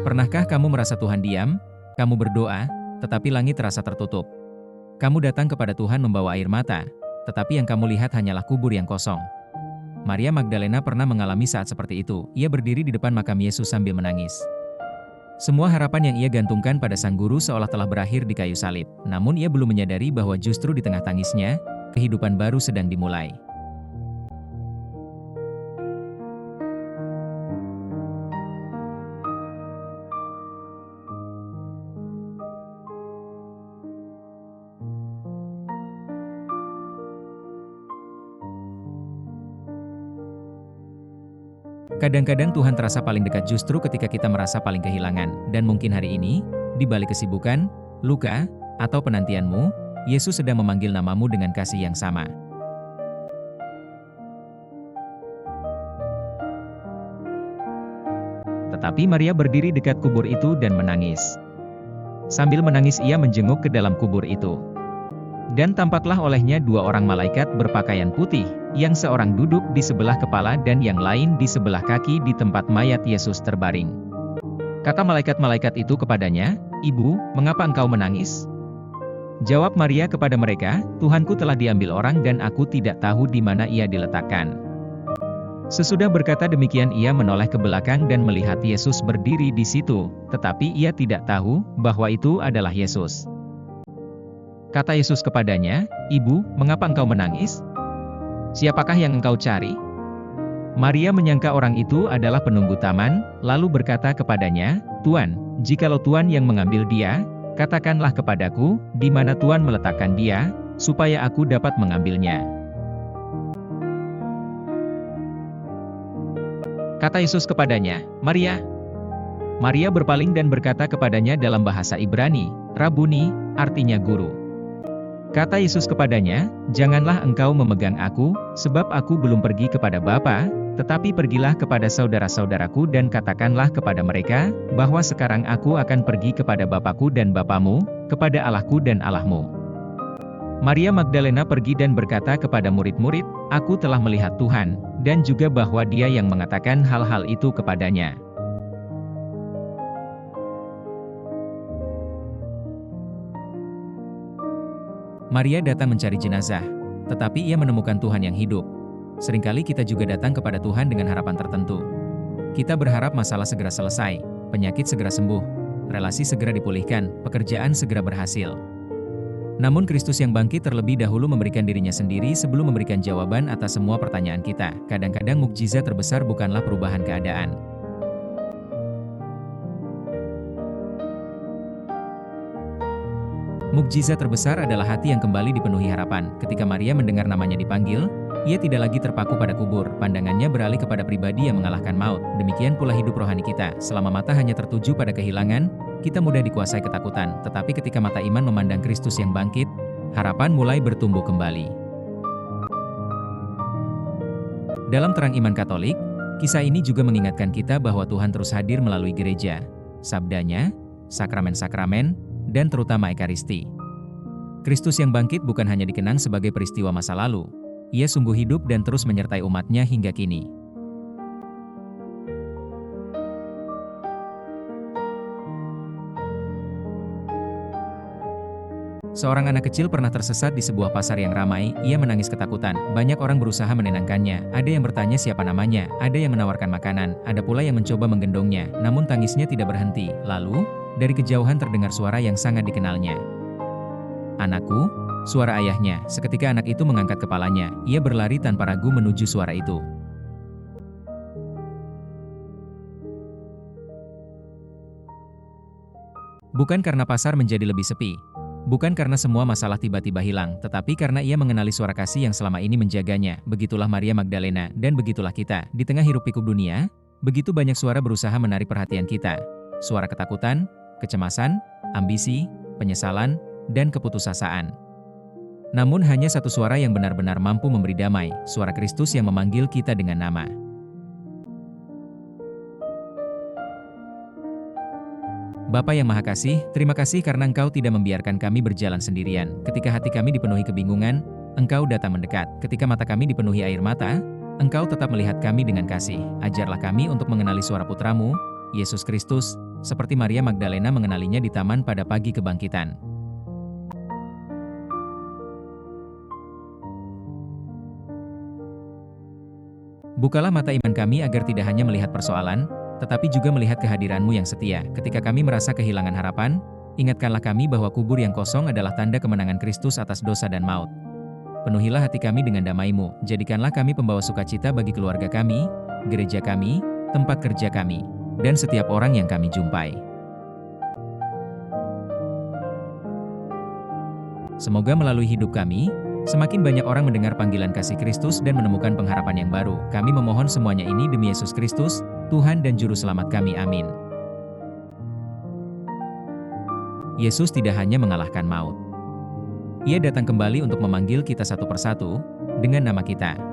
Pernahkah kamu merasa Tuhan diam? Kamu berdoa, tetapi langit terasa tertutup. Kamu datang kepada Tuhan membawa air mata, tetapi yang kamu lihat hanyalah kubur yang kosong. Maria Magdalena pernah mengalami saat seperti itu. Ia berdiri di depan makam Yesus sambil menangis. Semua harapan yang ia gantungkan pada sang guru seolah telah berakhir di kayu salib. Namun ia belum menyadari bahwa justru di tengah tangisnya, kehidupan baru sedang dimulai. Kadang-kadang Tuhan terasa paling dekat justru ketika kita merasa paling kehilangan. Dan mungkin hari ini, di balik kesibukan, luka, atau penantianmu, Yesus sedang memanggil namamu dengan kasih yang sama. Tetapi Maria berdiri dekat kubur itu dan menangis. Sambil menangis ia menjenguk ke dalam kubur itu. Dan tampaklah olehnya dua orang malaikat berpakaian putih, yang seorang duduk di sebelah kepala dan yang lain di sebelah kaki di tempat mayat Yesus terbaring. Kata malaikat-malaikat itu kepadanya, "Ibu, mengapa engkau menangis?" Jawab Maria kepada mereka, "Tuhanku telah diambil orang dan aku tidak tahu di mana ia diletakkan." Sesudah berkata demikian ia menoleh ke belakang dan melihat Yesus berdiri di situ, tetapi ia tidak tahu bahwa itu adalah Yesus. Kata Yesus kepadanya, "Ibu, mengapa engkau menangis? Siapakah yang engkau cari?" Maria menyangka orang itu adalah penunggu taman, lalu berkata kepadanya, "Tuan, jikalau Tuan yang mengambil dia, katakanlah kepadaku, di mana Tuan meletakkan dia, supaya aku dapat mengambilnya." Kata Yesus kepadanya, "Maria." Maria berpaling dan berkata kepadanya dalam bahasa Ibrani, "Rabuni," artinya guru. Kata Yesus kepadanya, "Janganlah engkau memegang aku, sebab aku belum pergi kepada Bapa, tetapi pergilah kepada saudara-saudaraku dan katakanlah kepada mereka, bahwa sekarang aku akan pergi kepada Bapakku dan Bapamu, kepada Allahku dan Allahmu." Maria Magdalena pergi dan berkata kepada murid-murid, "Aku telah melihat Tuhan," dan juga bahwa Dia yang mengatakan hal-hal itu kepadanya. Maria datang mencari jenazah, tetapi ia menemukan Tuhan yang hidup. Seringkali kita juga datang kepada Tuhan dengan harapan tertentu. Kita berharap masalah segera selesai, penyakit segera sembuh, relasi segera dipulihkan, pekerjaan segera berhasil. Namun Kristus yang bangkit terlebih dahulu memberikan dirinya sendiri sebelum memberikan jawaban atas semua pertanyaan kita. Kadang-kadang mukjizat terbesar bukanlah perubahan keadaan. Mukjizat terbesar adalah hati yang kembali dipenuhi harapan. Ketika Maria mendengar namanya dipanggil, ia tidak lagi terpaku pada kubur, pandangannya beralih kepada pribadi yang mengalahkan maut. Demikian pula hidup rohani kita. Selama mata hanya tertuju pada kehilangan, kita mudah dikuasai ketakutan. Tetapi ketika mata iman memandang Kristus yang bangkit, harapan mulai bertumbuh kembali. Dalam terang iman Katolik, kisah ini juga mengingatkan kita bahwa Tuhan terus hadir melalui gereja, sabdanya, sakramen-sakramen, dan terutama Ekaristi. Kristus yang bangkit bukan hanya dikenang sebagai peristiwa masa lalu, ia sungguh hidup dan terus menyertai umatnya hingga kini. Seorang anak kecil pernah tersesat di sebuah pasar yang ramai, ia menangis ketakutan. Banyak orang berusaha menenangkannya, ada yang bertanya siapa namanya, ada yang menawarkan makanan, ada pula yang mencoba menggendongnya, namun tangisnya tidak berhenti. Lalu, dari kejauhan terdengar suara yang sangat dikenalnya. "Anakku," suara ayahnya. Seketika anak itu mengangkat kepalanya, ia berlari tanpa ragu menuju suara itu. Bukan karena pasar menjadi lebih sepi, bukan karena semua masalah tiba-tiba hilang, tetapi karena ia mengenali suara kasih yang selama ini menjaganya. Begitulah Maria Magdalena, dan begitulah kita. Di tengah hiruk-pikuk dunia, begitu banyak suara berusaha menarik perhatian kita. Suara ketakutan, kecemasan, ambisi, penyesalan, dan keputusasaan. Namun hanya satu suara yang benar-benar mampu memberi damai, suara Kristus yang memanggil kita dengan nama. Bapa yang Maha Kasih, terima kasih karena Engkau tidak membiarkan kami berjalan sendirian. Ketika hati kami dipenuhi kebingungan, Engkau datang mendekat. Ketika mata kami dipenuhi air mata, Engkau tetap melihat kami dengan kasih. Ajarlah kami untuk mengenali suara Putramu, Yesus Kristus, seperti Maria Magdalena mengenalinya di taman pada pagi kebangkitan. Bukalah mata iman kami agar tidak hanya melihat persoalan, tetapi juga melihat kehadiran-Mu yang setia. Ketika kami merasa kehilangan harapan, ingatkanlah kami bahwa kubur yang kosong adalah tanda kemenangan Kristus atas dosa dan maut. Penuhilah hati kami dengan damai-Mu, jadikanlah kami pembawa sukacita bagi keluarga kami, gereja kami, tempat kerja kami, dan setiap orang yang kami jumpai. Semoga melalui hidup kami, semakin banyak orang mendengar panggilan kasih Kristus dan menemukan pengharapan yang baru. Kami memohon semuanya ini demi Yesus Kristus, Tuhan dan Juru Selamat kami. Amin. Yesus tidak hanya mengalahkan maut. Ia datang kembali untuk memanggil kita satu persatu, dengan nama kita.